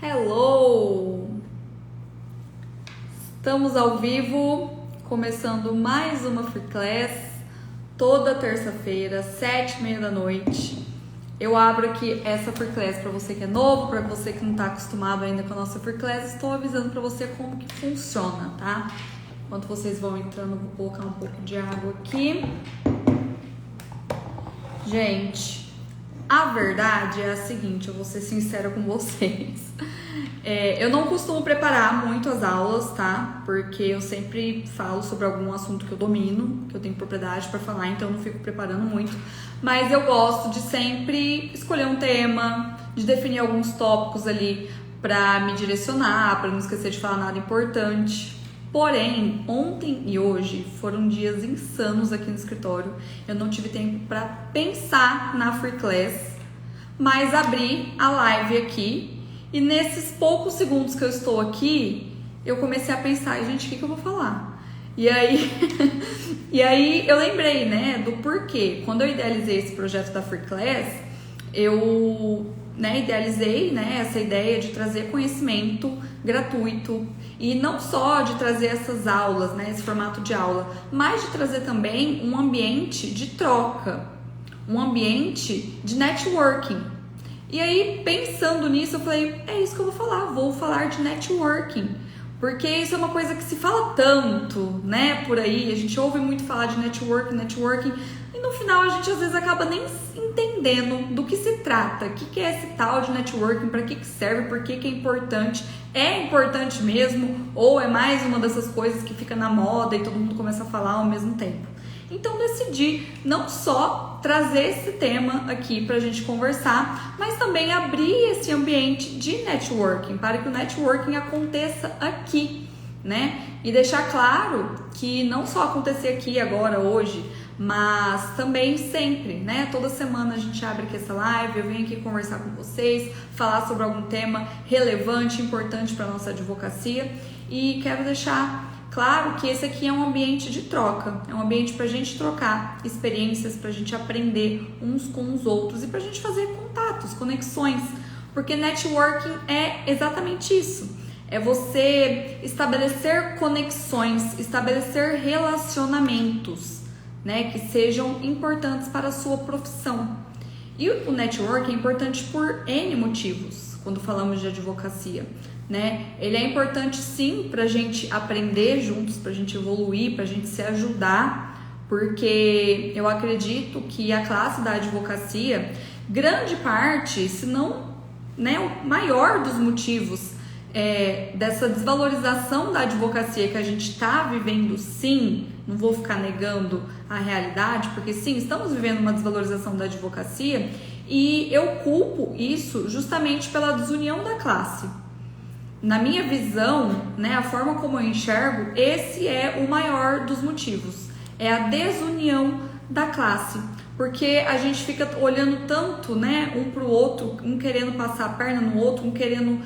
Hello! Estamos ao vivo, começando mais uma Free Class, toda terça-feira, 7h30 da noite. Eu abro aqui essa Free Class para você que é novo, para você que não está acostumado ainda com a nossa Free Class, estou avisando para você como que funciona, tá? Enquanto vocês vão entrando, vou colocar um pouco de água aqui. Gente, a verdade é a seguinte, eu vou ser sincera com vocês. Eu não costumo preparar muito as aulas, tá? Porque eu sempre falo sobre algum assunto que eu domino, que eu tenho propriedade para falar, então eu não fico preparando muito. Mas eu gosto de sempre escolher um tema, de definir alguns tópicos ali para me direcionar, para não esquecer de falar nada importante. Porém, ontem e hoje foram dias insanos aqui no escritório. Eu não tive tempo para pensar na Free Class, mas abri a live aqui. E nesses poucos segundos que eu estou aqui, eu comecei a pensar, gente, o que eu vou falar? E aí eu lembrei, né, do porquê. Quando eu idealizei esse projeto da Free Class, eu idealizei, essa ideia de trazer conhecimento gratuito. E não só de trazer essas aulas, esse formato de aula, mas de trazer também um ambiente de troca, um ambiente de networking. E aí, pensando nisso, eu falei, é isso que eu vou falar de networking. Porque isso é uma coisa que se fala tanto, por aí, a gente ouve muito falar de networking, e no final a gente às vezes acaba nem entendendo do que se trata, o que é esse tal de networking, para que serve, por que é importante mesmo, ou é mais uma dessas coisas que fica na moda e todo mundo começa a falar ao mesmo tempo. Então decidi não só trazer esse tema aqui para a gente conversar, mas também abrir esse ambiente de networking, para que o networking aconteça aqui, E deixar claro que não só acontecer aqui agora, hoje, mas também sempre, Toda semana a gente abre aqui essa live, eu venho aqui conversar com vocês, falar sobre algum tema relevante, importante para a nossa advocacia, e quero deixar claro que esse aqui é um ambiente de troca, é um ambiente para a gente trocar experiências, para a gente aprender uns com os outros e para a gente fazer contatos, conexões, porque networking é exatamente isso, é você estabelecer conexões, estabelecer relacionamentos, que sejam importantes para a sua profissão. E o networking é importante por N motivos, quando falamos de advocacia. Ele é importante sim para a gente aprender juntos, para a gente evoluir, para a gente se ajudar, porque eu acredito que a classe da advocacia, grande parte, se não o maior dos motivos dessa desvalorização da advocacia que a gente está vivendo, sim, não vou ficar negando a realidade, porque sim, estamos vivendo uma desvalorização da advocacia e eu culpo isso justamente pela desunião da classe. Na minha visão, a forma como eu enxergo, esse é o maior dos motivos. É a desunião da classe. Porque a gente fica olhando tanto, um para o outro, um querendo passar a perna no outro, um querendo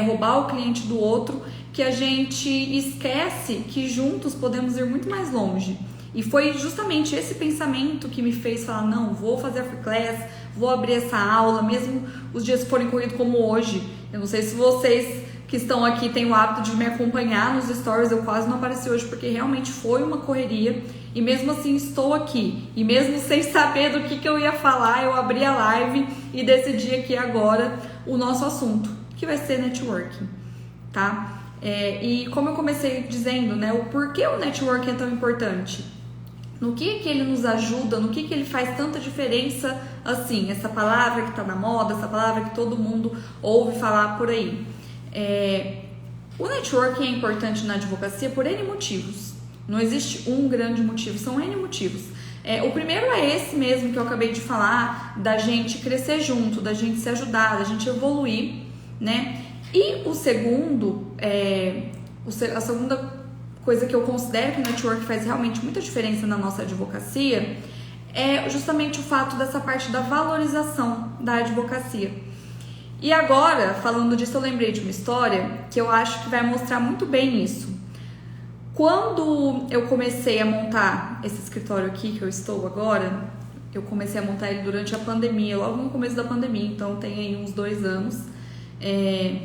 roubar o cliente do outro, que a gente esquece que juntos podemos ir muito mais longe. E foi justamente esse pensamento que me fez falar, não, vou fazer a Free Class, vou abrir essa aula, mesmo os dias que forem corridos como hoje. Eu não sei se vocês que estão aqui têm o hábito de me acompanhar nos stories, eu quase não apareci hoje porque realmente foi uma correria e mesmo assim estou aqui e mesmo sem saber do que eu ia falar, eu abri a live e decidi aqui agora o nosso assunto, que vai ser networking, tá? E como eu comecei dizendo, o porquê o networking é tão importante, no que ele nos ajuda, no que ele faz tanta diferença assim, essa palavra que tá na moda, essa palavra que todo mundo ouve falar por aí. O networking é importante na advocacia por N motivos. Não existe um grande motivo, são N motivos. O primeiro é esse mesmo que eu acabei de falar, da gente crescer junto, da gente se ajudar, da gente evoluir, E o segundo, a segunda coisa que eu considero que o networking faz realmente muita diferença na nossa advocacia é justamente o fato dessa parte da valorização da advocacia. E agora, falando disso, eu lembrei de uma história que eu acho que vai mostrar muito bem isso. Quando eu comecei a montar esse escritório aqui que eu estou agora, eu comecei a montar ele durante a pandemia, logo no começo da pandemia, então tem aí uns 2 anos.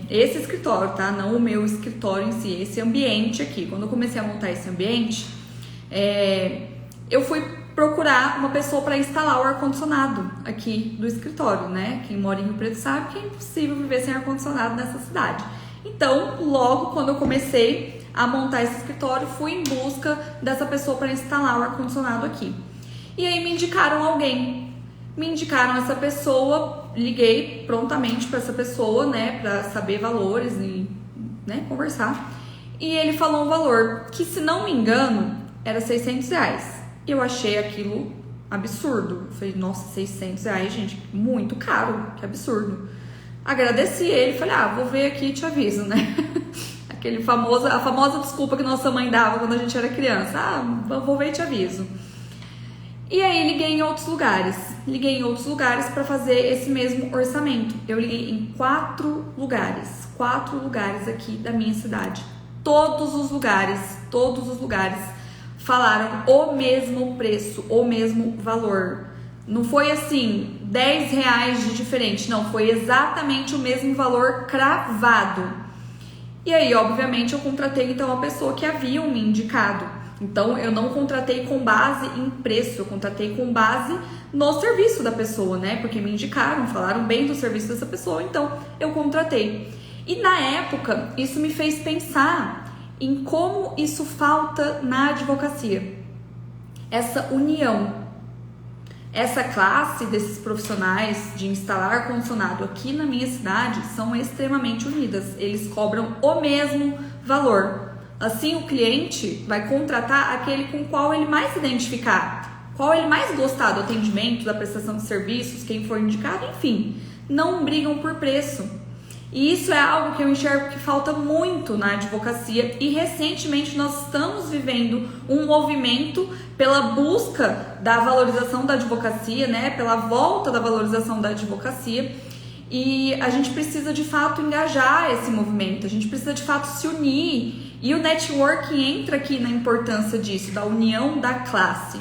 esse escritório, tá? Não o meu escritório em si, esse ambiente aqui. Quando eu comecei a montar esse ambiente, eu fui procurar uma pessoa para instalar o ar-condicionado aqui do escritório, né? Quem mora em Rio Preto sabe que é impossível viver sem ar-condicionado nessa cidade. Então, logo quando eu comecei a montar esse escritório, fui em busca dessa pessoa para instalar o ar-condicionado aqui. E aí me indicaram alguém. Me indicaram essa pessoa, liguei prontamente para essa pessoa, né, para saber valores e, né, conversar. E ele falou um valor que, se não me engano, era R$600. Eu achei aquilo absurdo. Eu falei, nossa, R$600, gente, muito caro, que absurdo. Agradeci ele, falei, vou ver aqui e te aviso, né? A famosa desculpa que nossa mãe dava quando a gente era criança. Vou ver e te aviso. E aí liguei em outros lugares para fazer esse mesmo orçamento. Eu liguei em 4 lugares aqui da minha cidade. Todos os lugares falaram o mesmo preço, o mesmo valor. Não foi assim, R$10 de diferente, não, foi exatamente o mesmo valor cravado. E aí, obviamente, eu contratei então a pessoa que havia me indicado. Então, eu não contratei com base em preço, eu contratei com base no serviço da pessoa, né? Porque me indicaram, falaram bem do serviço dessa pessoa, então eu contratei. E na época, isso me fez pensar em como isso falta na advocacia. Essa união, essa classe desses profissionais de instalar ar-condicionado aqui na minha cidade são extremamente unidas. Eles cobram o mesmo valor. Assim, o cliente vai contratar aquele com o qual ele mais se identificar, qual ele mais gostar do atendimento, da prestação de serviços, quem for indicado, enfim, não brigam por preço. E isso é algo que eu enxergo que falta muito na advocacia, e recentemente nós estamos vivendo um movimento pela busca da valorização da advocacia, né, pela volta da valorização da advocacia, e a gente precisa de fato engajar esse movimento, a gente precisa de fato se unir, e o networking entra aqui na importância disso, da união da classe.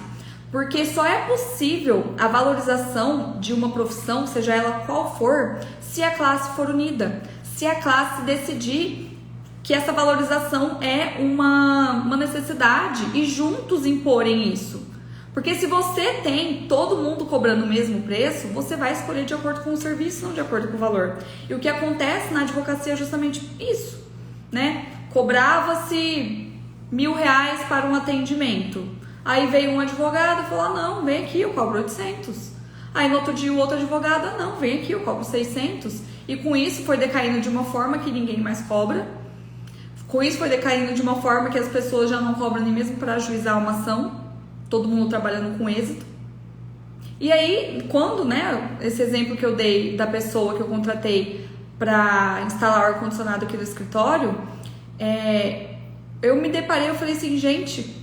Porque só é possível a valorização de uma profissão, seja ela qual for, se a classe for unida, se a classe decidir que essa valorização é uma necessidade e juntos imporem isso. Porque se você tem todo mundo cobrando o mesmo preço, você vai escolher de acordo com o serviço, não de acordo com o valor. E o que acontece na advocacia é justamente isso, né? Cobrava-se R$1.000 para um atendimento. Aí veio um advogado e falou, não, vem aqui, eu cobro 800. Aí no outro dia o outro advogado, não, vem aqui, eu cobro 600. E com isso foi decaindo de uma forma que ninguém mais cobra. Com isso foi decaindo de uma forma que as pessoas já não cobram nem mesmo para ajuizar uma ação. Todo mundo trabalhando com êxito. E aí, quando, né, esse exemplo que eu dei da pessoa que eu contratei para instalar o ar-condicionado aqui no escritório, eu me deparei, eu falei assim, gente,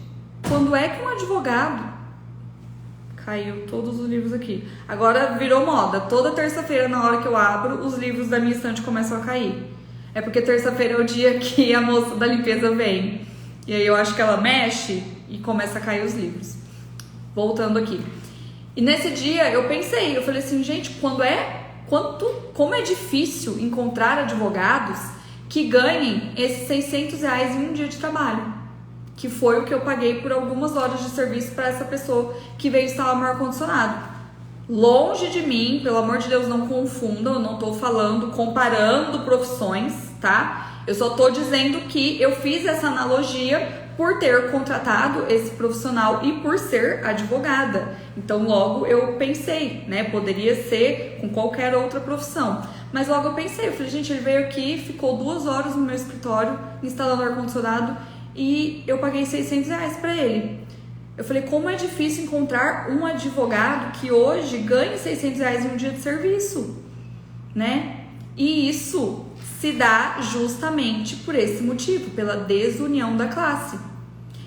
quando é que um advogado... Caiu todos os livros aqui. Agora virou moda. Toda terça-feira, na hora que eu abro, os livros da minha estante começam a cair. É porque terça-feira é o dia que a moça da limpeza vem. E aí eu acho que ela mexe e começa a cair os livros. Voltando aqui. E nesse dia eu pensei, eu falei assim, gente, como é difícil encontrar advogados que ganhem esses R$600 em um dia de trabalho. Que foi o que eu paguei por algumas horas de serviço para essa pessoa que veio instalar meu ar-condicionado. Longe de mim, pelo amor de Deus, não confundam, eu não tô comparando profissões, tá? Eu só tô dizendo que eu fiz essa analogia por ter contratado esse profissional e por ser advogada. Então logo eu pensei, né, poderia ser com qualquer outra profissão. Mas logo eu pensei, eu falei, gente, ele veio aqui, ficou 2 horas no meu escritório instalando ar-condicionado, e eu paguei R$600 para ele. Eu falei, como é difícil encontrar um advogado que hoje ganhe R$600 em um dia de serviço, né? E isso se dá justamente por esse motivo, pela desunião da classe.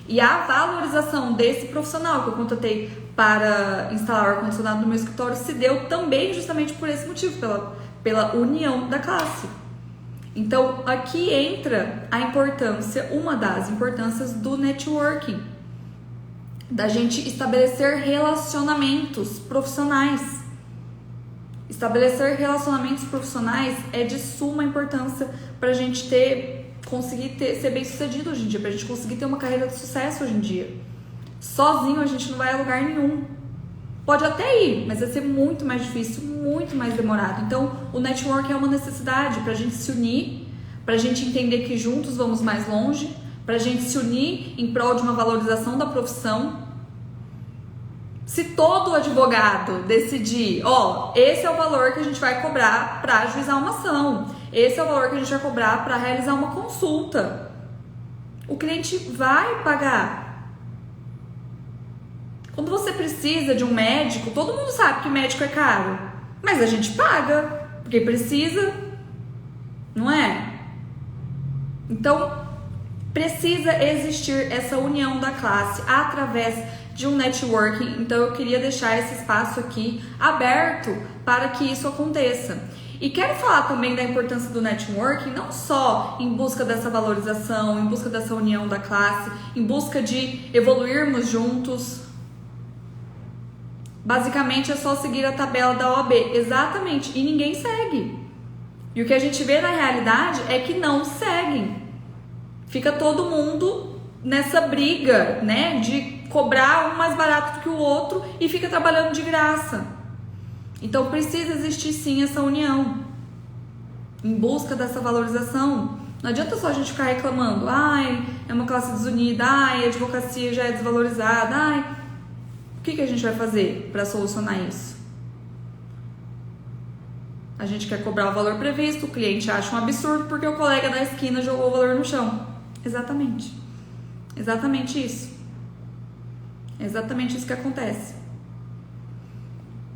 E a valorização desse profissional que eu contratei para instalar o ar-condicionado no meu escritório se deu também justamente por esse motivo, pela união da classe. Então, aqui entra a importância, uma das importâncias do networking, da gente estabelecer relacionamentos profissionais. Estabelecer relacionamentos profissionais é de suma importância para a gente conseguir ser bem sucedido hoje em dia, para a gente conseguir ter uma carreira de sucesso hoje em dia. Sozinho a gente não vai a lugar nenhum. Pode até ir, mas vai ser muito mais difícil, muito mais demorado. Então, o network é uma necessidade para a gente se unir, para a gente entender que juntos vamos mais longe, para a gente se unir em prol de uma valorização da profissão. Se todo advogado decidir, esse é o valor que a gente vai cobrar para ajuizar uma ação, esse é o valor que a gente vai cobrar para realizar uma consulta, o cliente vai pagar. Quando você precisa de um médico, todo mundo sabe que médico é caro, mas a gente paga, porque precisa, não é? Então, precisa existir essa união da classe através de um networking. Então eu queria deixar esse espaço aqui aberto para que isso aconteça. E quero falar também da importância do networking, não só em busca dessa valorização, em busca dessa união da classe, em busca de evoluirmos juntos. Basicamente é só seguir a tabela da OAB, exatamente, e ninguém segue. E o que a gente vê na realidade é que não seguem. Fica todo mundo nessa briga, né, de cobrar um mais barato do que o outro e fica trabalhando de graça. Então precisa existir sim essa união em busca dessa valorização. Não adianta só a gente ficar reclamando, é uma classe desunida, a advocacia já é desvalorizada, o que a gente vai fazer para solucionar isso? A gente quer cobrar o valor previsto, o cliente acha um absurdo porque o colega da esquina jogou o valor no chão. Exatamente isso. É exatamente isso que acontece.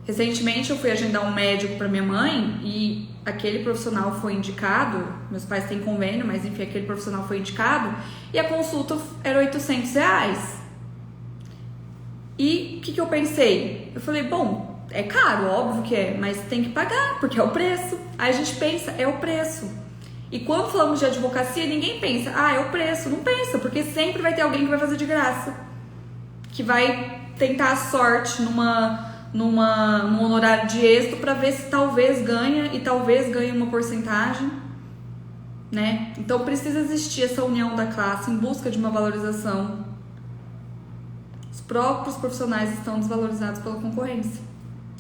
Recentemente eu fui agendar um médico para minha mãe e aquele profissional foi indicado, meus pais têm convênio, mas enfim, aquele profissional foi indicado e a consulta era R$800. E o que eu pensei? Eu falei, bom, é caro, óbvio que é, mas tem que pagar, porque é o preço. Aí a gente pensa, é o preço. E quando falamos de advocacia, ninguém pensa, é o preço. Não pensa, porque sempre vai ter alguém que vai fazer de graça, que vai tentar a sorte num honorário de êxito para ver se talvez ganha e talvez ganhe uma porcentagem, né? Então precisa existir essa união da classe em busca de uma valorização. Os próprios profissionais estão desvalorizados pela concorrência.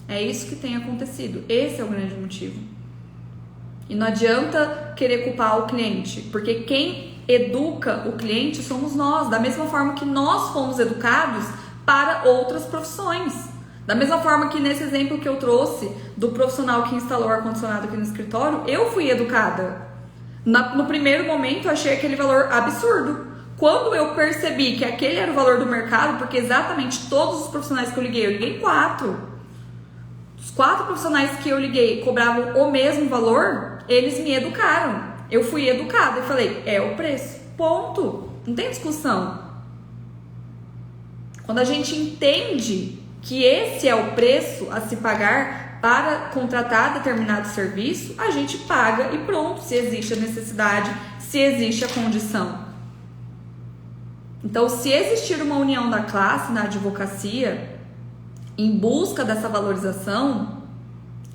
É isso que tem acontecido. Esse é o grande motivo. E não adianta querer culpar o cliente, porque quem educa o cliente somos nós, da mesma forma que nós fomos educados para outras profissões. Da mesma forma que nesse exemplo que eu trouxe do profissional que instalou o ar-condicionado aqui no escritório, eu fui educada. No primeiro momento eu achei aquele valor absurdo. Quando eu percebi que aquele era o valor do mercado, porque exatamente todos os profissionais que eu liguei 4. Os 4 profissionais que eu liguei cobravam o mesmo valor, eles me educaram. Eu fui educada e falei, é o preço, ponto, não tem discussão. Quando a gente entende que esse é o preço a se pagar para contratar determinado serviço, a gente paga e pronto, se existe a necessidade, se existe a condição. Então, se existir uma união da classe na advocacia, em busca dessa valorização,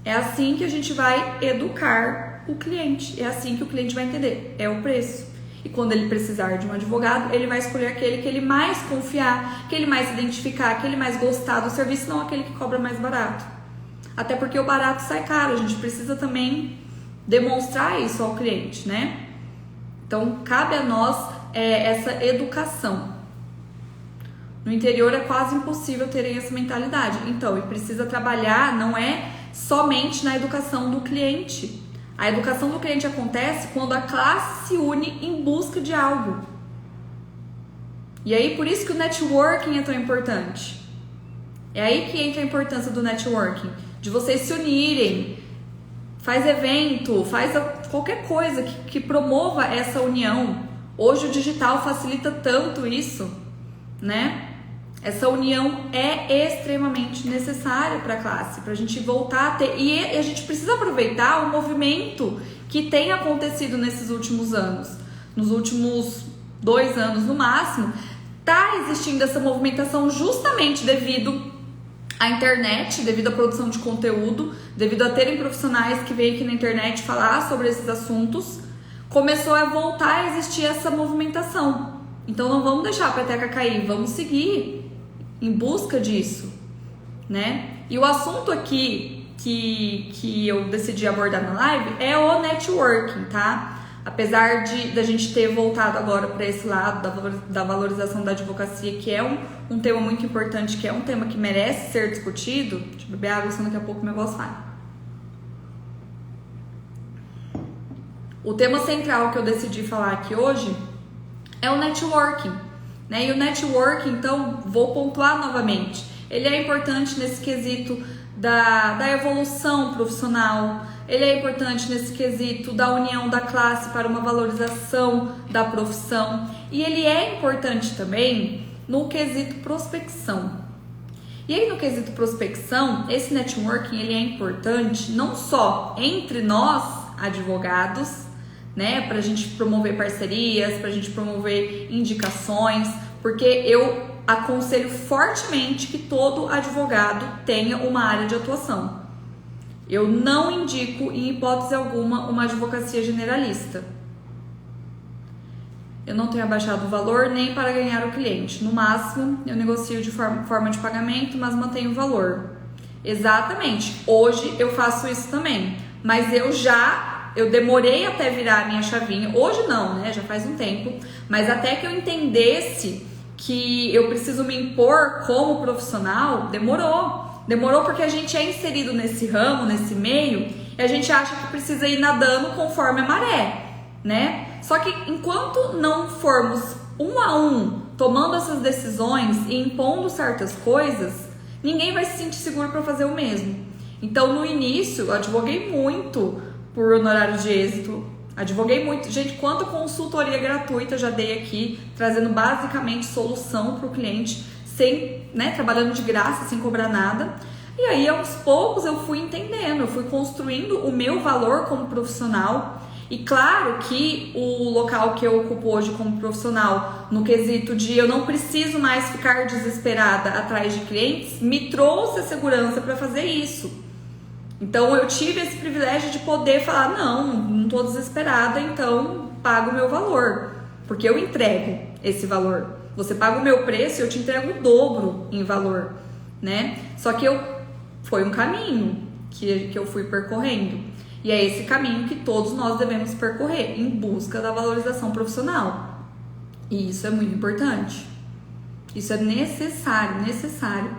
é assim que a gente vai educar o cliente, é assim que o cliente vai entender, é o preço. E quando ele precisar de um advogado, ele vai escolher aquele que ele mais confiar, que ele mais identificar, que ele mais gostar do serviço, não aquele que cobra mais barato. Até porque o barato sai caro, a gente precisa também demonstrar isso ao cliente, né? Então, cabe a nós essa educação. No interior é quase impossível terem essa mentalidade. Então, e precisa trabalhar, não é somente na educação do cliente. A educação do cliente acontece quando a classe se une em busca de algo. E aí, por isso que o networking é tão importante. É aí que entra a importância do networking. De vocês se unirem, faz evento, faz qualquer coisa que promova essa união. Hoje o digital facilita tanto isso, né? Essa união é extremamente necessária para a classe, para a gente voltar a ter. E a gente precisa aproveitar o movimento que tem acontecido nesses últimos anos. Nos últimos 2 anos no máximo, está existindo essa movimentação justamente devido A internet, devido à produção de conteúdo, devido a terem profissionais que veem aqui na internet falar sobre esses assuntos, começou a voltar a existir essa movimentação. Então não vamos deixar a peteca cair, vamos seguir em busca disso, né? E o assunto aqui que eu decidi abordar na live é o networking, tá? Apesar da gente ter voltado agora para esse lado da valorização da advocacia, que é um tema muito importante, que é um tema que merece ser discutido. Deixa eu beber água, senão daqui a pouco meu voz sai. O tema central que eu decidi falar aqui hoje é o networking, né? E o networking, então, vou pontuar novamente, ele é importante nesse quesito da evolução profissional, ele é importante nesse quesito da união da classe para uma valorização da profissão, e ele é importante também no quesito prospecção. E aí no quesito prospecção, esse networking ele é importante não só entre nós, advogados, né, para a gente promover parcerias, para a gente promover indicações, porque eu aconselho fortemente que todo advogado tenha uma área de atuação. Eu não indico, em hipótese alguma, uma advocacia generalista. Eu não tenho abaixado o valor nem para ganhar o cliente. No máximo, eu negocio de forma de pagamento, mas mantenho o valor. Exatamente. Hoje eu faço isso também. Mas eu demorei até virar a minha chavinha. Hoje não, né? Já faz um tempo. Mas até que eu entendesse que eu preciso me impor como profissional, demorou. Demorou porque a gente é inserido nesse ramo, nesse meio, e a gente acha que precisa ir nadando conforme a maré, né? Só que enquanto não formos um a um tomando essas decisões e impondo certas coisas, ninguém vai se sentir seguro para fazer o mesmo. Então, no início, eu advoguei muito por honorário de êxito, advoguei muito. Gente, quanta consultoria gratuita eu já dei aqui, trazendo basicamente solução para o cliente, sem, né, trabalhando de graça, sem cobrar nada. E aí, aos poucos, eu fui entendendo, eu fui construindo o meu valor como profissional. E claro que o local que eu ocupo hoje como profissional, no quesito de eu não preciso mais ficar desesperada atrás de clientes, me trouxe a segurança para fazer isso. Então, eu tive esse privilégio de poder falar, não estou desesperada, então pago o meu valor, porque eu entrego esse valor. Você paga o meu preço e eu te entrego o dobro em valor, né? Só que foi um caminho que eu fui percorrendo. E é esse caminho que todos nós devemos percorrer em busca da valorização profissional. E isso é muito importante. Isso é necessário.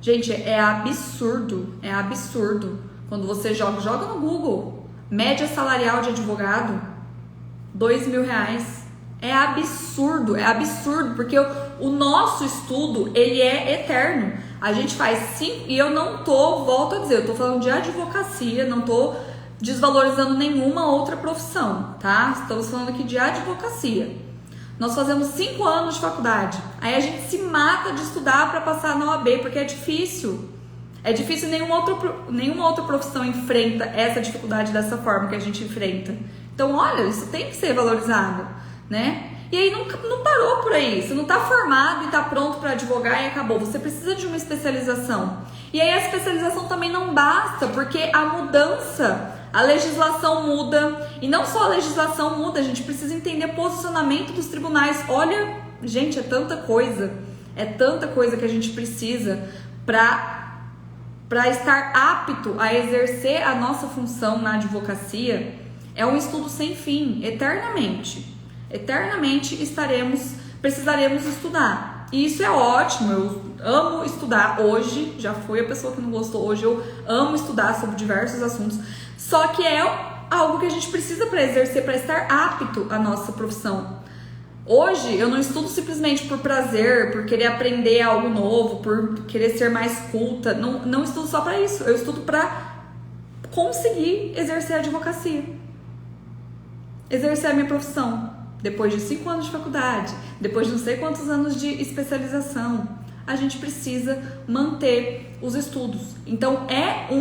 Gente, é absurdo. Quando você joga no Google, média salarial de advogado, R$2.000. É absurdo, porque o nosso estudo, ele é eterno. A gente faz 5, e eu volto a dizer, eu tô falando de advocacia, não tô desvalorizando nenhuma outra profissão, tá? Estamos falando aqui de advocacia. Nós fazemos 5 anos de faculdade, aí a gente se mata de estudar para passar na OAB, porque é difícil. É difícil, nenhuma outra profissão enfrenta essa dificuldade dessa forma que a gente enfrenta. Então, olha, isso tem que ser valorizado, né? E aí não parou por aí, você não está formado e está pronto para advogar e acabou, você precisa de uma especialização. E aí a especialização também não basta, porque a mudança, a legislação muda, e não só a legislação muda, a gente precisa entender o posicionamento dos tribunais. Olha, gente, é tanta coisa que a gente precisa para estar apto a exercer a nossa função na advocacia. É um estudo sem fim, eternamente precisaremos estudar. E isso é ótimo, eu amo estudar hoje, já fui a pessoa que não gostou, hoje eu amo estudar sobre diversos assuntos, só que é algo que a gente precisa para exercer, para estar apto à nossa profissão. Hoje eu não estudo simplesmente por prazer, por querer aprender algo novo, por querer ser mais culta, não estudo só para isso, eu estudo para conseguir exercer a advocacia, exercer a minha profissão. Depois de 5 anos de faculdade, depois de não sei quantos anos de especialização, a gente precisa manter os estudos. Então, é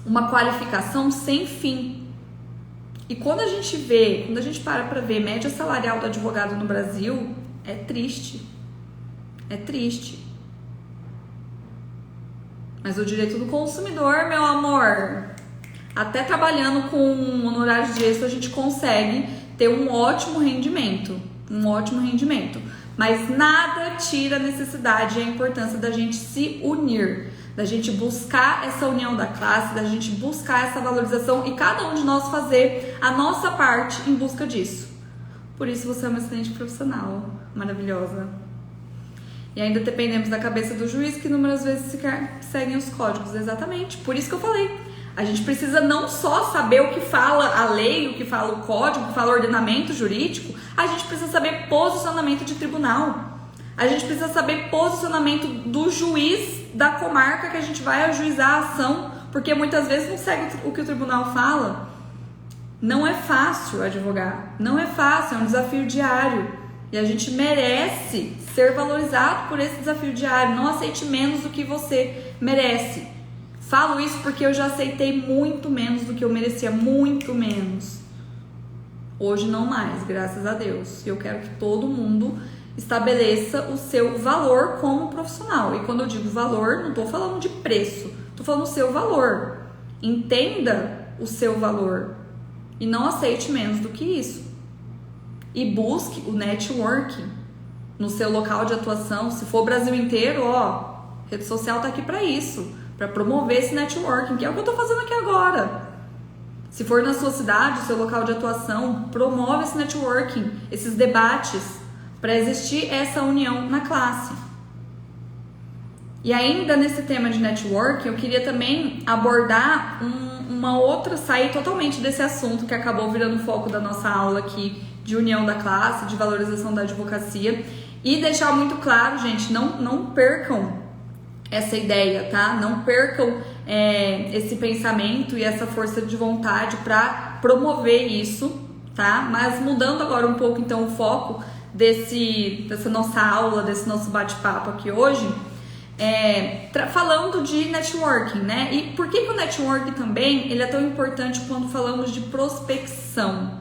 uma qualificação sem fim. E quando a gente para ver média salarial do advogado no Brasil, é triste. Mas o direito do consumidor, meu amor, até trabalhando com honorários de extra a gente consegue ter um ótimo rendimento. Mas nada tira a necessidade e a importância da gente se unir, da gente buscar essa união da classe, da gente buscar essa valorização e cada um de nós fazer a nossa parte em busca disso. Por isso você é uma excelente profissional, maravilhosa. E ainda dependemos da cabeça do juiz, que inúmeras vezes sequer seguem os códigos. Exatamente, por isso que eu falei. A gente precisa não só saber o que fala a lei, o que fala o código, o que fala o ordenamento jurídico, a gente precisa saber posicionamento de tribunal. A gente precisa saber posicionamento do juiz da comarca que a gente vai ajuizar a ação, porque muitas vezes não segue o que o tribunal fala. Não é fácil advogar, não é fácil, é um desafio diário. E a gente merece ser valorizado por esse desafio diário. Não aceite menos do que você merece. Falo isso porque eu já aceitei muito menos do que eu merecia, muito menos. Hoje não mais, graças a Deus. E eu quero que todo mundo estabeleça o seu valor como profissional. E quando eu digo valor, não estou falando de preço, estou falando o seu valor. Entenda o seu valor e não aceite menos do que isso. E busque o networking no seu local de atuação. Se for o Brasil inteiro, rede social tá aqui para isso, para promover esse networking, que é o que eu tô fazendo aqui agora. Se for na sua cidade, o seu local de atuação, promove esse networking, esses debates, para existir essa união na classe. E ainda nesse tema de networking, eu queria também abordar uma outra, sair totalmente desse assunto que acabou virando foco da nossa aula aqui, de união da classe, de valorização da advocacia, e deixar muito claro, gente, não percam essa ideia, tá? Não percam esse pensamento e essa força de vontade para promover isso, tá? Mas mudando agora um pouco, então, o foco dessa nossa aula, desse nosso bate-papo aqui hoje, falando de networking, né? E por que o networking também ele é tão importante quando falamos de prospecção?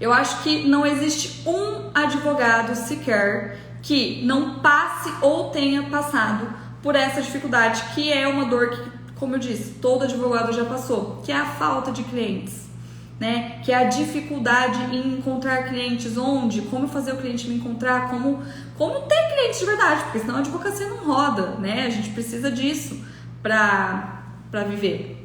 Eu acho que não existe um advogado sequer que não passe ou tenha passado por essa dificuldade, que é uma dor que, como eu disse, todo advogado já passou, que é a falta de clientes, né? Que é a dificuldade em encontrar clientes onde, como fazer o cliente me encontrar, como ter clientes de verdade, porque senão a advocacia não roda, né? A gente precisa disso para viver.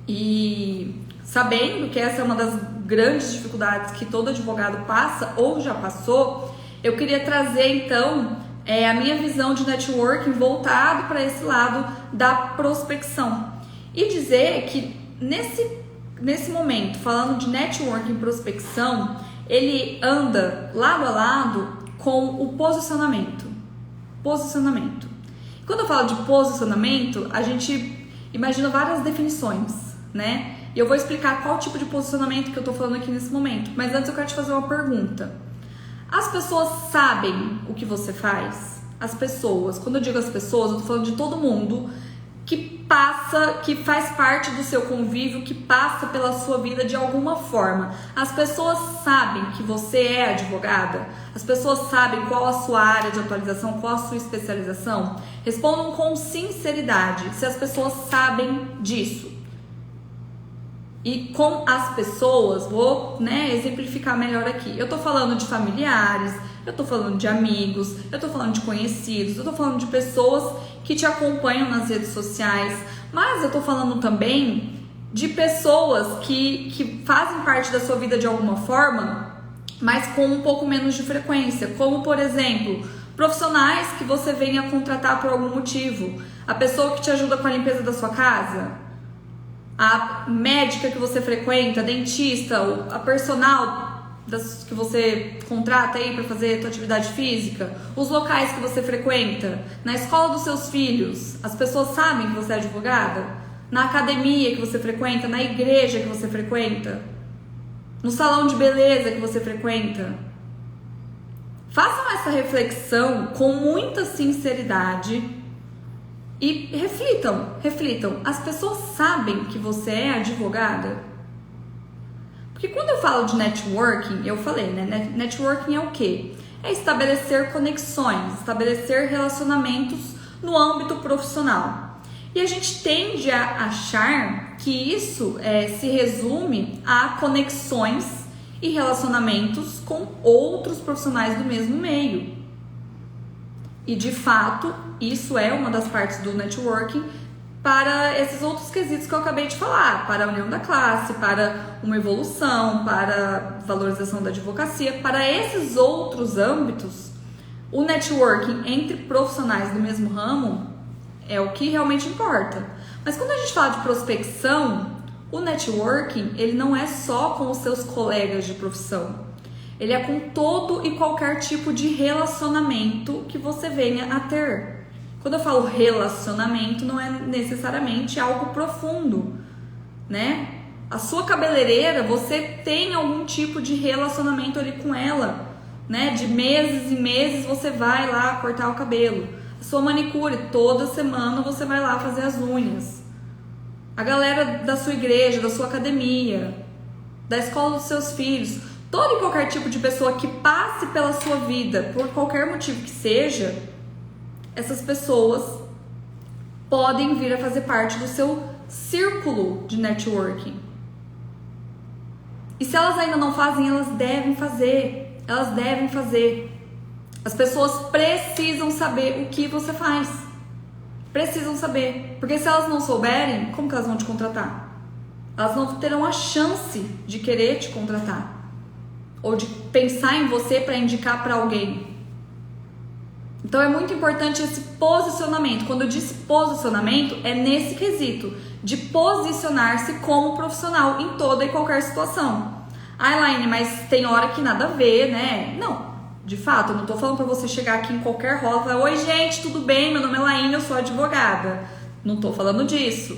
E sabendo que essa é uma das grandes dificuldades que todo advogado passa ou já passou, eu queria trazer então a minha visão de networking voltado para esse lado da prospecção e dizer que nesse momento, falando de networking e prospecção, ele anda lado a lado com o posicionamento. Quando eu falo de posicionamento, a gente imagina várias definições, né? E eu vou explicar qual tipo de posicionamento que eu tô falando aqui nesse momento. Mas antes eu quero te fazer uma pergunta. As pessoas sabem o que você faz? As pessoas, quando eu digo as pessoas, eu tô falando de todo mundo que faz parte do seu convívio, que passa pela sua vida de alguma forma. As pessoas sabem que você é advogada? As pessoas sabem qual a sua área de atualização, qual a sua especialização? Respondam com sinceridade se as pessoas sabem disso. E com as pessoas, vou exemplificar melhor aqui. Eu tô falando de familiares, eu tô falando de amigos, eu tô falando de conhecidos, eu tô falando de pessoas que te acompanham nas redes sociais, mas eu tô falando também de pessoas que fazem parte da sua vida de alguma forma, mas com um pouco menos de frequência, como por exemplo, profissionais que você venha contratar por algum motivo, a pessoa que te ajuda com a limpeza da sua casa, a médica que você frequenta, a dentista, a personal que você contrata aí para fazer a tua atividade física, os locais que você frequenta, na escola dos seus filhos, as pessoas sabem que você é advogada? Na academia que você frequenta, na igreja que você frequenta, no salão de beleza que você frequenta? Façam essa reflexão com muita sinceridade e reflitam. As pessoas sabem que você é advogada? Porque quando eu falo de networking, eu falei, né? Networking é o quê? É estabelecer conexões, estabelecer relacionamentos no âmbito profissional. E a gente tende a achar que isso se resume a conexões e relacionamentos com outros profissionais do mesmo meio. E de fato, isso é uma das partes do networking para esses outros quesitos que eu acabei de falar, para a união da classe, para uma evolução, para a valorização da advocacia. Para esses outros âmbitos, o networking entre profissionais do mesmo ramo é o que realmente importa. Mas quando a gente fala de prospecção, o networking, ele não é só com os seus colegas de profissão. Ele é com todo e qualquer tipo de relacionamento que você venha a ter. Quando eu falo relacionamento, não é necessariamente algo profundo, né? A sua cabeleireira, você tem algum tipo de relacionamento ali com ela, né? De meses em meses você vai lá cortar o cabelo. A sua manicure, toda semana você vai lá fazer as unhas. A galera da sua igreja, da sua academia, da escola dos seus filhos, todo e qualquer tipo de pessoa que passe pela sua vida, por qualquer motivo que seja, essas pessoas podem vir a fazer parte do seu círculo de networking. E se elas ainda não fazem, elas devem fazer. Elas devem fazer. As pessoas precisam saber o que você faz. Precisam saber. Porque se elas não souberem, como que elas vão te contratar? Elas não terão a chance de querer te contratar. Ou de pensar em você para indicar para alguém. Então é muito importante esse posicionamento. Quando eu disse posicionamento, é nesse quesito de posicionar-se como profissional em toda e qualquer situação. Ah, Elaine, mas tem hora que nada a ver, né? Não, de fato, eu não tô falando para você chegar aqui em qualquer roda e falar: oi gente, tudo bem? Meu nome é Elaine, eu sou advogada. Não tô falando disso,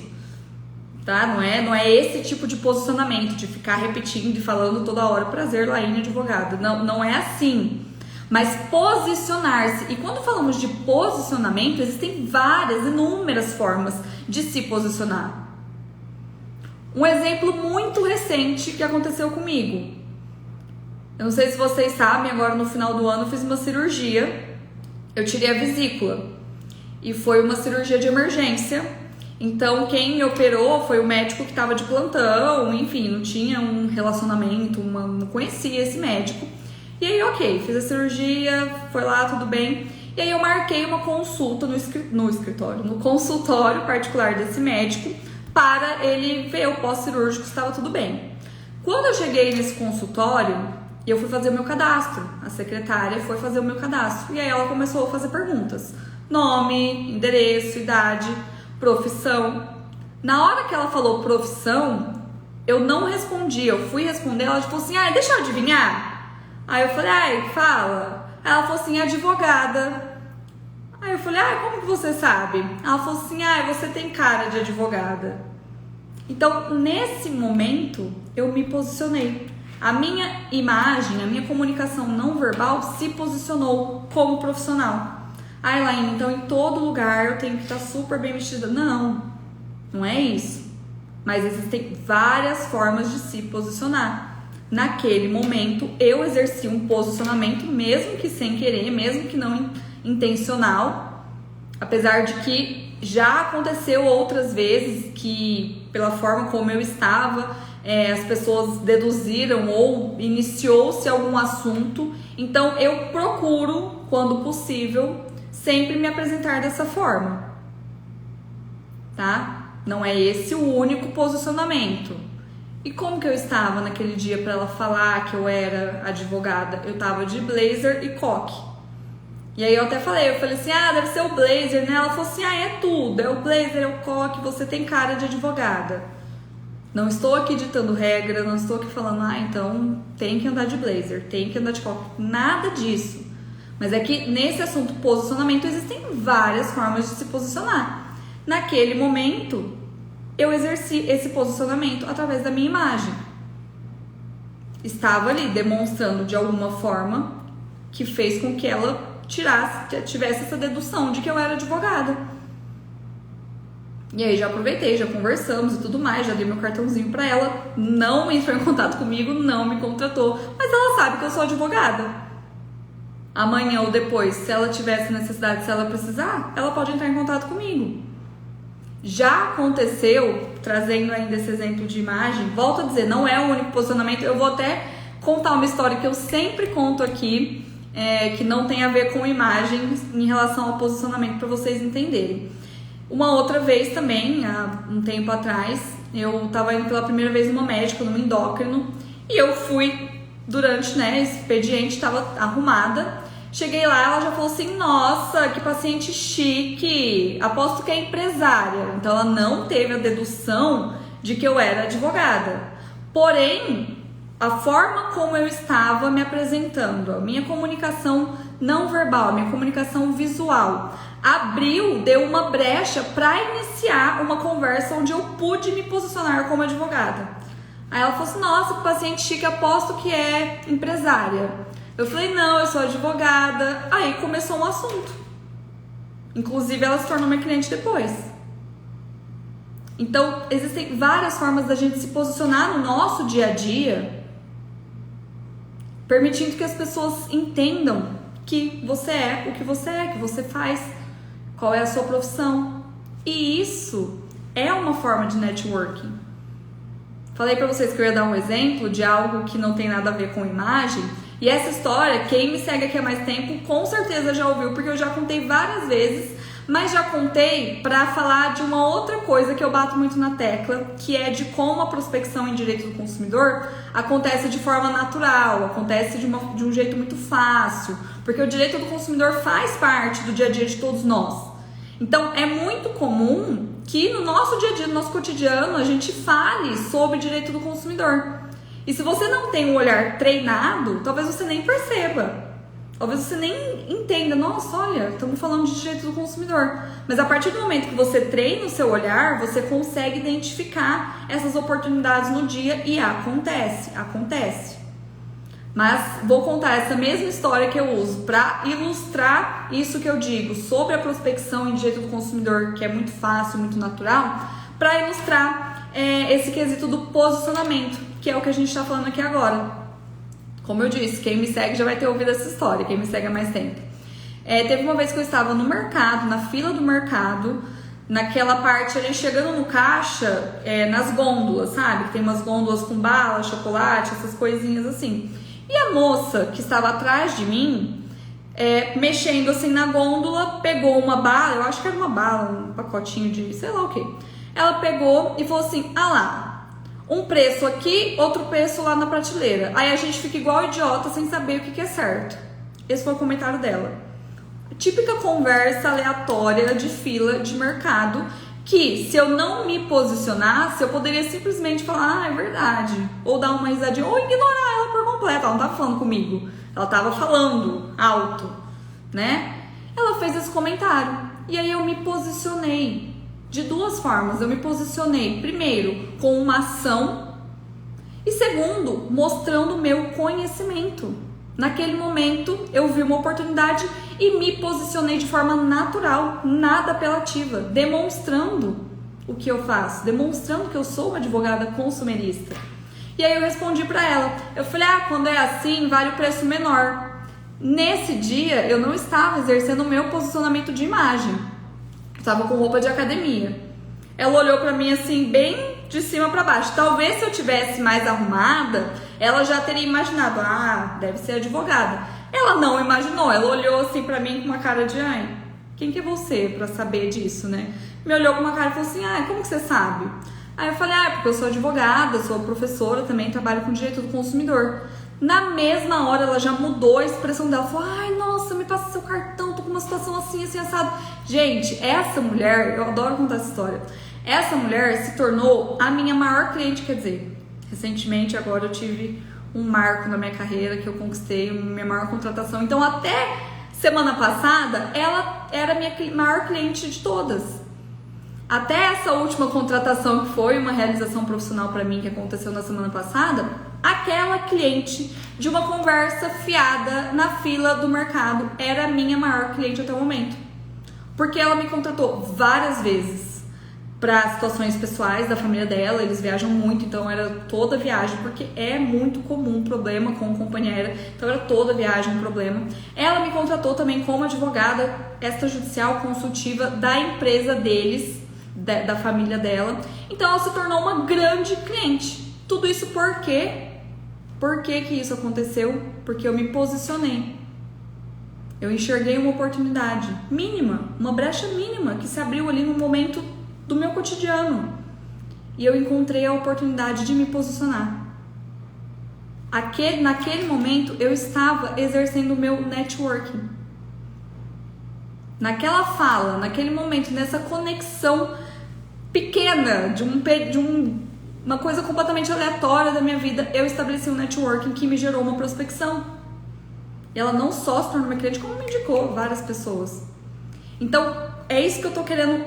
tá? Não é esse tipo de posicionamento, de ficar repetindo e falando toda hora: prazer, Elaine, advogada. Não é assim. Mas posicionar-se, e quando falamos de posicionamento, existem várias, inúmeras formas de se posicionar. Um exemplo muito recente que aconteceu comigo. Eu não sei se vocês sabem, agora no final do ano eu fiz uma cirurgia, eu tirei a vesícula, e foi uma cirurgia de emergência. Então quem me operou foi o médico que estava de plantão, enfim, não tinha um relacionamento, não conhecia esse médico. E aí, ok, fiz a cirurgia, foi lá, tudo bem. E aí eu marquei uma consulta no consultório particular desse médico para ele ver o pós-cirúrgico se estava tudo bem. Quando eu cheguei nesse consultório, eu fui fazer o meu cadastro. A secretária foi fazer o meu cadastro. E aí ela começou a fazer perguntas. Nome, endereço, idade, profissão. Na hora que ela falou profissão, eu não respondi. Eu fui responder, ela falou assim: deixa eu adivinhar. Aí eu falei: fala. Aí ela falou assim: advogada. Aí eu falei: como que você sabe? Ela falou assim: você tem cara de advogada. Então, nesse momento, eu me posicionei. A minha imagem, a minha comunicação não verbal se posicionou como profissional. Elaine, então em todo lugar eu tenho que estar super bem vestida. Não é isso. Mas existem várias formas de se posicionar. Naquele momento, eu exerci um posicionamento, mesmo que sem querer, mesmo que não intencional, apesar de que já aconteceu outras vezes que, pela forma como eu estava, as pessoas deduziram ou iniciou-se algum assunto. Então, eu procuro, quando possível, sempre me apresentar dessa forma, tá? Não é esse o único posicionamento. E como que eu estava naquele dia para ela falar que eu era advogada? Eu tava de blazer e coque. E aí eu até falei assim: deve ser o blazer, né? Ela falou assim: é tudo, é o blazer, é o coque, você tem cara de advogada. Não estou aqui ditando regra, não estou aqui falando: então tem que andar de blazer, tem que andar de coque. Nada disso. Mas é que nesse assunto posicionamento existem várias formas de se posicionar. Naquele momento, eu exerci esse posicionamento através da minha imagem. Estava ali demonstrando de alguma forma que fez com que ela tivesse essa dedução de que eu era advogada. E aí já aproveitei, já conversamos e tudo mais, já dei meu cartãozinho pra ela, não entrou em contato comigo, não me contratou, mas ela sabe que eu sou advogada. amanhã ou depois, se ela tivesse necessidade, se ela precisar, ela pode entrar em contato comigo. Já aconteceu, trazendo ainda esse exemplo de imagem, volto a dizer, não é o único posicionamento, eu vou até contar uma história que eu sempre conto aqui, que não tem a ver com imagem em relação ao posicionamento, para vocês entenderem. Uma outra vez também, há um tempo atrás, eu estava indo pela primeira vez numa médica, num endócrino, e eu fui durante, esse expediente, estava arrumada. Cheguei lá, ela já falou assim, nossa, que paciente chique, aposto que é empresária. Então ela não teve a dedução de que eu era advogada. Porém, a forma como eu estava me apresentando, a minha comunicação não verbal, a minha comunicação visual, deu uma brecha para iniciar uma conversa onde eu pude me posicionar como advogada. Aí ela falou assim, nossa, que paciente chique, aposto que é empresária. Eu falei, não, eu sou advogada. Aí começou um assunto. Inclusive, ela se tornou minha cliente depois. Então, existem várias formas da gente se posicionar no nosso dia a dia, permitindo que as pessoas entendam que você é o que você é, que você faz, qual é a sua profissão. E isso é uma forma de networking. Falei pra vocês que eu ia dar um exemplo de algo que não tem nada a ver com imagem. E essa história, quem me segue aqui há mais tempo, com certeza já ouviu, porque eu já contei várias vezes, mas já contei para falar de uma outra coisa que eu bato muito na tecla, que é de como a prospecção em direito do consumidor acontece de forma natural, acontece de um jeito muito fácil, porque o direito do consumidor faz parte do dia a dia de todos nós. Então, é muito comum que no nosso dia a dia, no nosso cotidiano, a gente fale sobre direito do consumidor. E se você não tem um olhar treinado, talvez você nem perceba. Talvez você nem entenda, nossa, olha, estamos falando de direito do consumidor. Mas a partir do momento que você treina o seu olhar, você consegue identificar essas oportunidades no dia e acontece. Mas vou contar essa mesma história que eu uso para ilustrar isso que eu digo sobre a prospecção em direito do consumidor, que é muito fácil, muito natural, para ilustrar esse quesito do posicionamento, que é o que a gente está falando aqui agora. Como eu disse, quem me segue já vai ter ouvido essa história, quem me segue há mais tempo. Teve uma vez que eu estava no mercado, na fila do mercado, naquela parte ali, chegando no caixa, nas gôndolas, sabe? Que tem umas gôndolas com bala, chocolate, essas coisinhas assim. E a moça que estava atrás de mim, mexendo assim na gôndola, pegou uma bala, eu acho que era uma bala, um pacotinho de sei lá o que. Ela pegou e falou assim, ah lá, um preço aqui, outro preço lá na prateleira. Aí a gente fica igual idiota sem saber o que é certo. Esse foi o comentário dela. Típica conversa aleatória de fila de mercado, que se eu não me posicionasse, eu poderia simplesmente falar, ah, é verdade. Ou dar uma risadinha, ou ignorar ela por completo. Ela não estava falando comigo, ela estava falando alto, né? Ela fez esse comentário. E aí eu me posicionei de duas formas. Eu me posicionei, primeiro, com uma ação. E segundo, mostrando o meu conhecimento. Naquele momento, eu vi uma oportunidade e me posicionei de forma natural, nada apelativa, demonstrando o que eu faço, demonstrando que eu sou uma advogada consumerista. E aí eu respondi para ela, eu falei, quando é assim, vale o preço menor. Nesse dia, eu não estava exercendo o meu posicionamento de imagem, eu estava com roupa de academia. Ela olhou para mim assim, bem de cima para baixo. Talvez se eu tivesse mais arrumada, ela já teria imaginado, deve ser advogada. Ela não imaginou, ela olhou assim pra mim com uma cara de, quem que é você pra saber disso, né? Me olhou com uma cara e falou assim, como que você sabe? Aí eu falei, porque eu sou advogada, sou professora, também trabalho com direito do consumidor. Na mesma hora ela já mudou a expressão dela, falou, nossa, me passa seu cartão, tô com uma situação assim, assim, assado. Gente, essa mulher, eu adoro contar essa história, essa mulher se tornou a minha maior cliente, quer dizer, recentemente agora eu tive um marco na minha carreira que eu conquistei, minha maior contratação. Então até semana passada ela era a minha maior cliente de todas. Até essa última contratação que foi uma realização profissional para mim que aconteceu na semana passada, aquela cliente de uma conversa fiada na fila do mercado era a minha maior cliente até o momento. Porque ela me contratou várias vezes. para situações pessoais da família dela, eles viajam muito, então era toda viagem, porque é muito comum problema com companhia aérea, então era toda viagem um problema. Ela me contratou também como advogada extrajudicial consultiva da empresa deles, da família dela, então ela se tornou uma grande cliente. Tudo isso por quê? Por que que isso aconteceu? Porque eu me posicionei. Eu enxerguei uma oportunidade mínima, uma brecha mínima que se abriu ali no momento do meu cotidiano. E eu encontrei a oportunidade de me posicionar. Naquele momento, eu estava exercendo o meu networking. Naquela fala, naquele momento, nessa conexão pequena uma coisa completamente aleatória da minha vida, eu estabeleci um networking que me gerou uma prospecção. E ela não só se tornou minha cliente, como me indicou várias pessoas. Então, é isso que eu tô querendo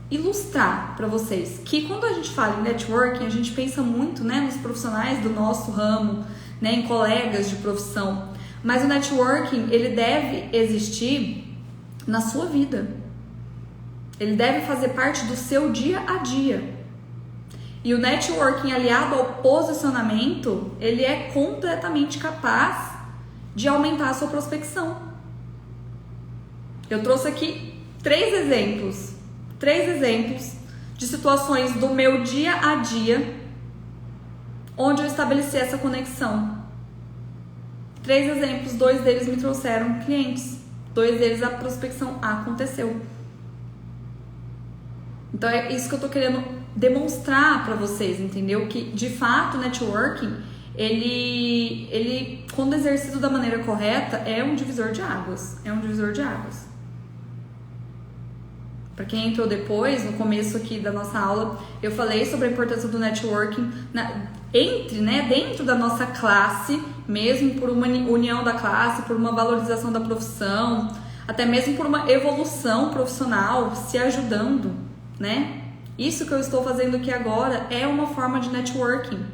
ilustrar para vocês, que quando a gente fala em networking, a gente pensa muito, né, nos profissionais do nosso ramo, né, em colegas de profissão, mas o networking, ele deve existir na sua vida, ele deve fazer parte do seu dia a dia, e o networking aliado ao posicionamento, ele é completamente capaz de aumentar a sua prospecção. Eu trouxe aqui três exemplos de situações do meu dia a dia onde eu estabeleci essa conexão. 3 exemplos, 2 deles me trouxeram clientes, 2 deles a prospecção aconteceu. Então é isso que eu tô querendo demonstrar para vocês, entendeu? Que de fato o networking, ele quando exercido da maneira correta, é um divisor de águas, Para quem entrou depois, no começo aqui da nossa aula, eu falei sobre a importância do networking dentro da nossa classe, mesmo por uma união da classe, por uma valorização da profissão, até mesmo por uma evolução profissional, se ajudando, né? Isso que eu estou fazendo aqui agora é uma forma de networking.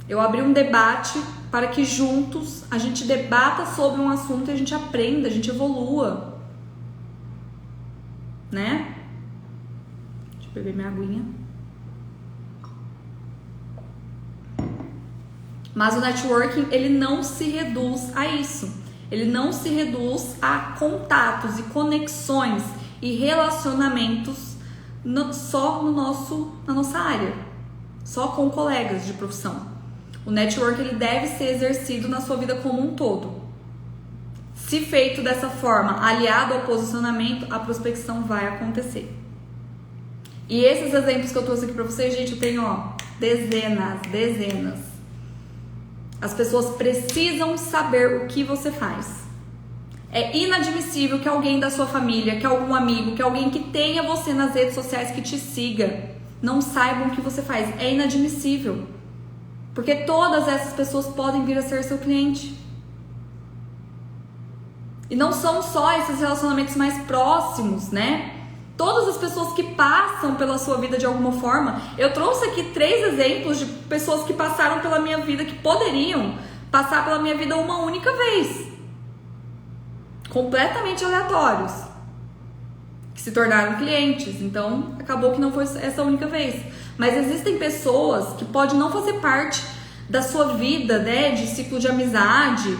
Eu abri um debate para que juntos a gente debata sobre um assunto e a gente aprenda, a gente evolua. Né? Deixa eu beber minha aguinha. Mas o networking, ele não se reduz a isso. Ele não se reduz a contatos e conexões e relacionamentos só na nossa área, só com colegas de profissão. O network, ele deve ser exercido na sua vida como um todo. Se feito dessa forma, aliado ao posicionamento, a prospecção vai acontecer. E esses exemplos que eu trouxe aqui pra vocês, gente, eu tenho, dezenas. As pessoas precisam saber o que você faz. É inadmissível que alguém da sua família, que algum amigo, que alguém que tenha você nas redes sociais, que te siga, não saibam o que você faz. É inadmissível. Porque todas essas pessoas podem vir a ser seu cliente. E não são só esses relacionamentos mais próximos, né? Todas as pessoas que passam pela sua vida de alguma forma. Eu trouxe aqui 3 exemplos de pessoas que passaram pela minha vida, que poderiam passar pela minha vida uma única vez. Completamente aleatórios. Que se tornaram clientes. Então, acabou que não foi essa única vez. Mas existem pessoas que podem não fazer parte da sua vida, né? De ciclo de amizade,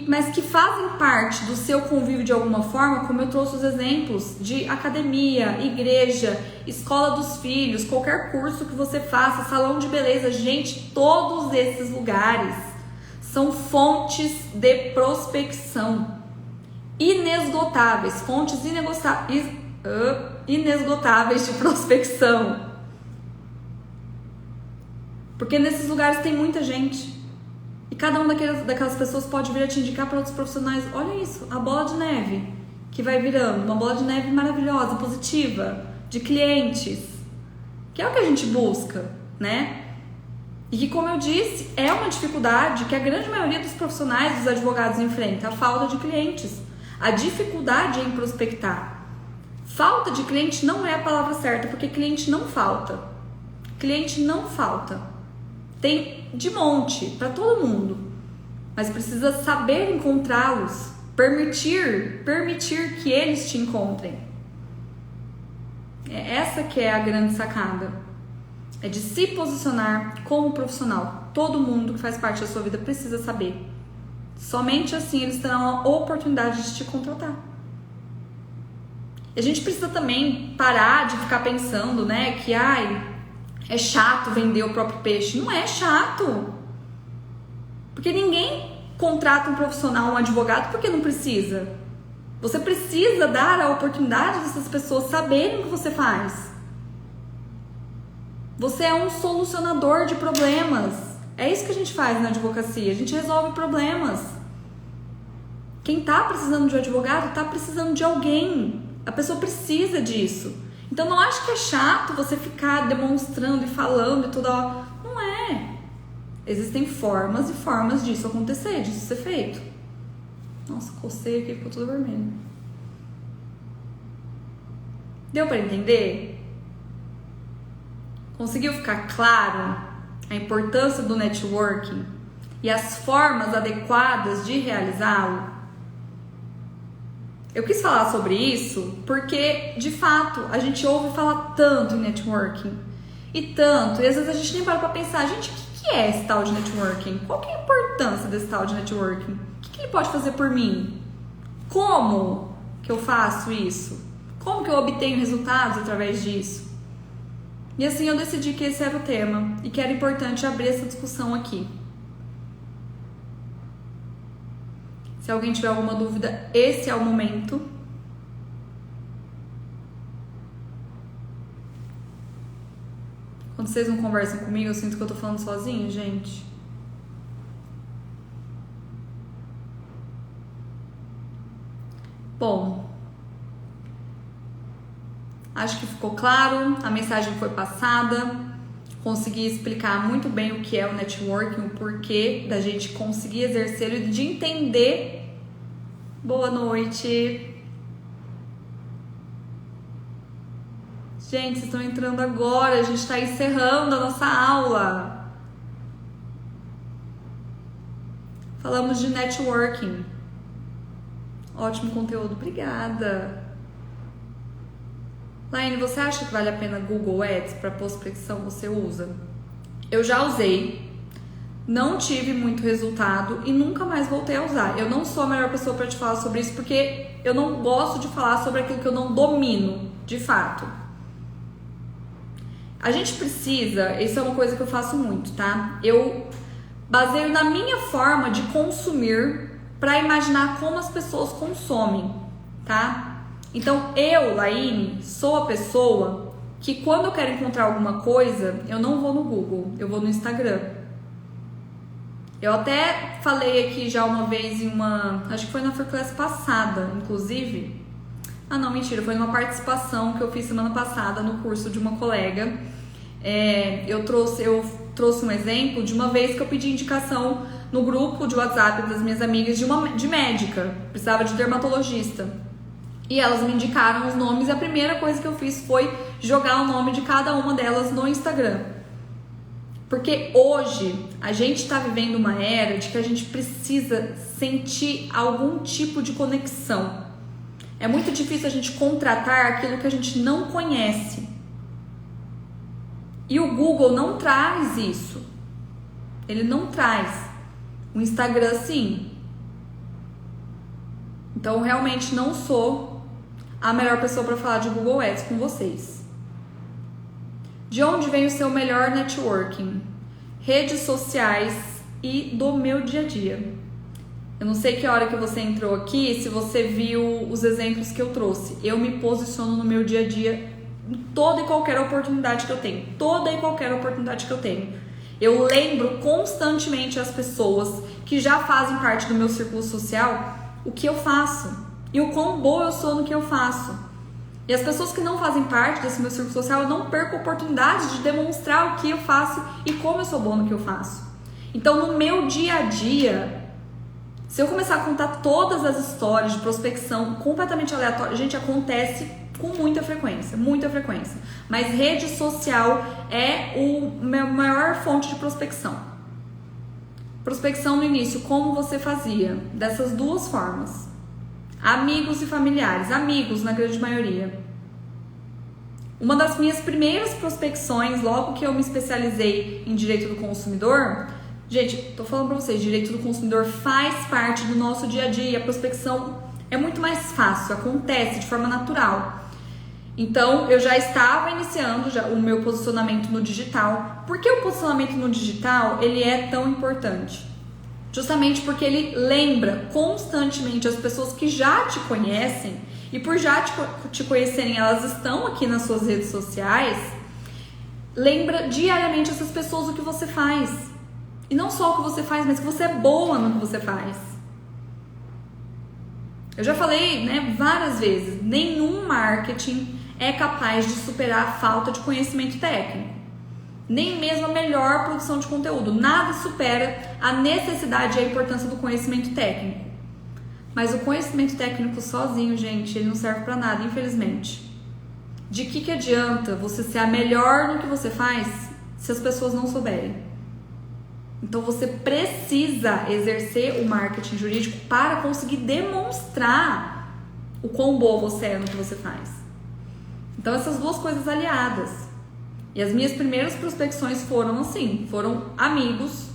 mas que fazem parte do seu convívio de alguma forma, como eu trouxe os exemplos de academia, igreja, escola dos filhos, qualquer curso que você faça, salão de beleza. Gente, todos esses lugares são fontes de prospecção inesgotáveis, fontes inesgotáveis de prospecção. Porque nesses lugares tem muita gente. E cada uma daquelas pessoas pode vir a te indicar para outros profissionais. Olha isso, a bola de neve que vai virando. Uma bola de neve maravilhosa, positiva, de clientes. Que é o que a gente busca, né? E que, como eu disse, é uma dificuldade que a grande maioria dos profissionais, dos advogados enfrenta. A falta de clientes. A dificuldade em prospectar. Falta de cliente não é a palavra certa, porque cliente não falta. Cliente não falta. Tem de monte, para todo mundo. Mas precisa saber encontrá-los. Permitir que eles te encontrem. Essa que é a grande sacada. É de se posicionar como profissional. Todo mundo que faz parte da sua vida precisa saber. Somente assim eles terão a oportunidade de te contratar. E a gente precisa também parar de ficar pensando, né, que é chato vender o próprio peixe. Não é chato. Porque ninguém contrata um profissional, um advogado, porque não precisa. Você precisa dar a oportunidade dessas pessoas saberem o que você faz. Você é um solucionador de problemas. É isso que a gente faz na advocacia. A gente resolve problemas. Quem tá precisando de um advogado tá precisando de alguém. A pessoa precisa disso. Então não acho que é chato você ficar demonstrando e falando e tudo. Não é. Existem formas e formas disso acontecer, disso ser feito. Nossa, cocei aqui, ficou tudo vermelho. Deu pra entender? Conseguiu ficar claro a importância do networking e as formas adequadas de realizá-lo? Eu quis falar sobre isso porque, de fato, a gente ouve falar tanto em networking e às vezes a gente nem para pra pensar, gente, o que é esse tal de networking? Qual que é a importância desse tal de networking? O que ele pode fazer por mim? Como que eu faço isso? Como que eu obtenho resultados através disso? E assim eu decidi que esse era o tema e que era importante abrir essa discussão aqui. Se alguém tiver alguma dúvida, esse é o momento. Quando vocês não conversam comigo, eu sinto que eu tô falando sozinha, gente. Bom, acho que ficou claro, a mensagem foi passada, consegui explicar muito bem o que é o networking, o porquê da gente conseguir exercer e de entender. Boa noite. Gente, vocês estão entrando agora, a gente está encerrando a nossa aula. Falamos de networking. Ótimo conteúdo, obrigada. Laine, você acha que vale a pena Google Ads para prospecção? Você usa? Eu já usei, não tive muito resultado e nunca mais voltei a usar. Eu não sou a melhor pessoa para te falar sobre isso porque eu não gosto de falar sobre aquilo que eu não domino, de fato. A gente precisa, isso é uma coisa que eu faço muito, tá? Eu baseio na minha forma de consumir para imaginar como as pessoas consomem, tá? Então, eu, Laine, sou a pessoa que quando eu quero encontrar alguma coisa, eu não vou no Google, eu vou no Instagram. Eu até falei aqui já uma vez em uma... Acho que foi na Class passada, inclusive. Ah, não, mentira. Foi numa participação que eu fiz semana passada no curso de uma colega. Eu trouxe um exemplo de uma vez que eu pedi indicação no grupo de WhatsApp das minhas amigas de médica. Precisava de dermatologista. E elas me indicaram os nomes e a primeira coisa que eu fiz foi jogar o nome de cada uma delas no Instagram. Porque hoje a gente está vivendo uma era de que a gente precisa sentir algum tipo de conexão. É muito difícil a gente contratar aquilo que a gente não conhece. E o Google não traz isso. Ele não traz. O Instagram, sim. Então, eu realmente não sou a melhor pessoa para falar de Google Ads com vocês. De onde vem o seu melhor networking? Redes sociais e do meu dia a dia. Eu não sei que hora que você entrou aqui, se você viu os exemplos que eu trouxe. Eu me posiciono no meu dia a dia em toda e qualquer oportunidade que eu tenho. Toda e qualquer oportunidade que eu tenho. Eu lembro constantemente as pessoas que já fazem parte do meu círculo social o que eu faço e o quão boa eu sou no que eu faço. E as pessoas que não fazem parte desse meu círculo social, eu não perco oportunidade de demonstrar o que eu faço e como eu sou boa no que eu faço. Então, no meu dia a dia, se eu começar a contar todas as histórias de prospecção completamente aleatórias, gente, acontece com muita frequência. Mas rede social é a maior fonte de prospecção. Prospecção no início, como você fazia? Dessas duas formas. Amigos e familiares. Amigos, na grande maioria. Uma das minhas primeiras prospecções, logo que eu me especializei em direito do consumidor, gente, tô falando pra vocês, direito do consumidor faz parte do nosso dia a dia, a prospecção é muito mais fácil, acontece de forma natural. Então, eu já estava iniciando o meu posicionamento no digital. Por que o posicionamento no digital ele é tão importante? Justamente porque ele lembra constantemente as pessoas que já te conhecem, e por já te conhecerem, elas estão aqui nas suas redes sociais, lembra diariamente essas pessoas o que você faz. E não só o que você faz, mas que você é boa no que você faz. Eu já falei, né, várias vezes, nenhum marketing é capaz de superar a falta de conhecimento técnico. Nem mesmo a melhor produção de conteúdo. Nada supera a necessidade e a importância do conhecimento técnico. Mas o conhecimento técnico sozinho, gente, ele não serve pra nada, infelizmente. De que adianta você ser a melhor no que você faz se as pessoas não souberem? Então você precisa exercer o marketing jurídico para conseguir demonstrar o quão boa você é no que você faz. Então essas duas coisas aliadas. E as minhas primeiras prospecções foram assim, foram amigos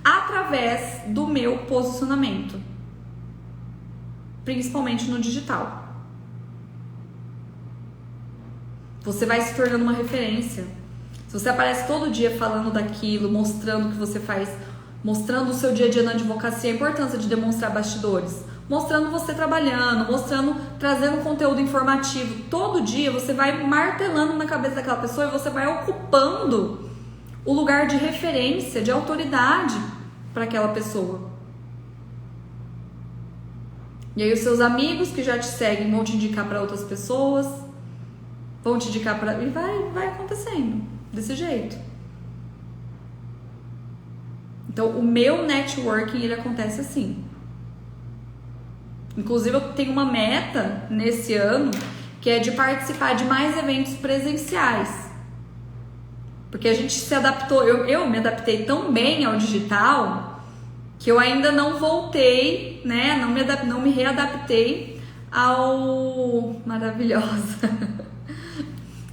através do meu posicionamento, principalmente no digital. Você vai se tornando uma referência. Se você aparece todo dia falando daquilo, mostrando o que você faz, mostrando o seu dia a dia na advocacia, a importância de demonstrar bastidores, mostrando você trabalhando, trazendo conteúdo informativo, todo dia você vai martelando na cabeça daquela pessoa e você vai ocupando o lugar de referência, de autoridade para aquela pessoa. E aí os seus amigos que já te seguem vão te indicar para outras pessoas, vão te indicar para... E vai acontecendo desse jeito. Então o meu networking, ele acontece assim. Inclusive eu tenho uma meta nesse ano que é de participar de mais eventos presenciais. Porque a gente se adaptou, eu me adaptei tão bem ao digital que eu ainda não voltei, né? Não me readaptei ao... Maravilhosa!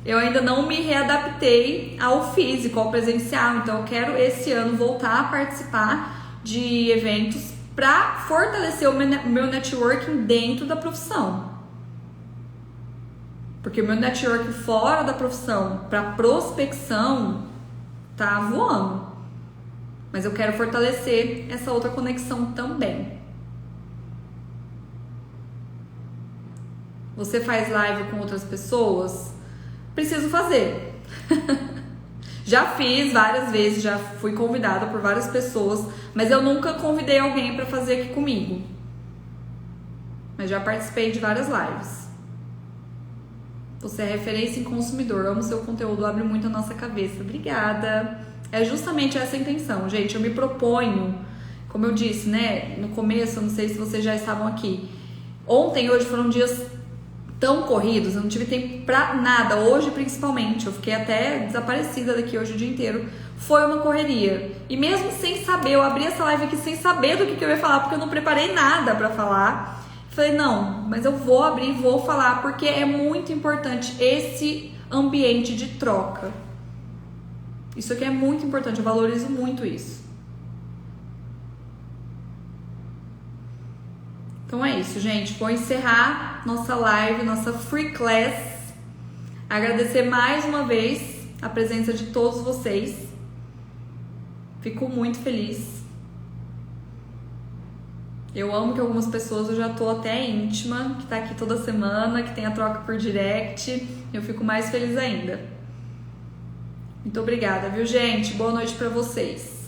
Eu ainda não me readaptei ao físico, ao presencial. Então eu quero esse ano voltar a participar de eventos para fortalecer o meu networking dentro da profissão. Porque o meu networking fora da profissão, para prospecção, tá voando. Mas eu quero fortalecer essa outra conexão também. Você faz live com outras pessoas? Preciso fazer. Já fiz várias vezes, já fui convidada por várias pessoas, mas eu nunca convidei alguém para fazer aqui comigo. Mas já participei de várias lives. Você é referência em consumidor, amo seu conteúdo, abre muito a nossa cabeça. Obrigada. É justamente essa a intenção, gente. Eu me proponho, como eu disse, né, no começo, eu não sei se vocês já estavam aqui. Ontem e hoje foram dias tão corridos, eu não tive tempo pra nada, hoje principalmente, eu fiquei até desaparecida daqui hoje o dia inteiro, foi uma correria, e mesmo sem saber, eu abri essa live aqui sem saber do que eu ia falar, porque eu não preparei nada pra falar, falei, não, mas eu vou abrir e vou falar, porque é muito importante esse ambiente de troca, isso aqui é muito importante, eu valorizo muito isso. Então é isso, gente. Vou encerrar nossa live, nossa free class. Agradecer mais uma vez a presença de todos vocês. Fico muito feliz. Eu amo que algumas pessoas eu já tô até íntima, que tá aqui toda semana, que tem a troca por direct. Eu fico mais feliz ainda. Muito obrigada, viu, gente? Boa noite pra vocês.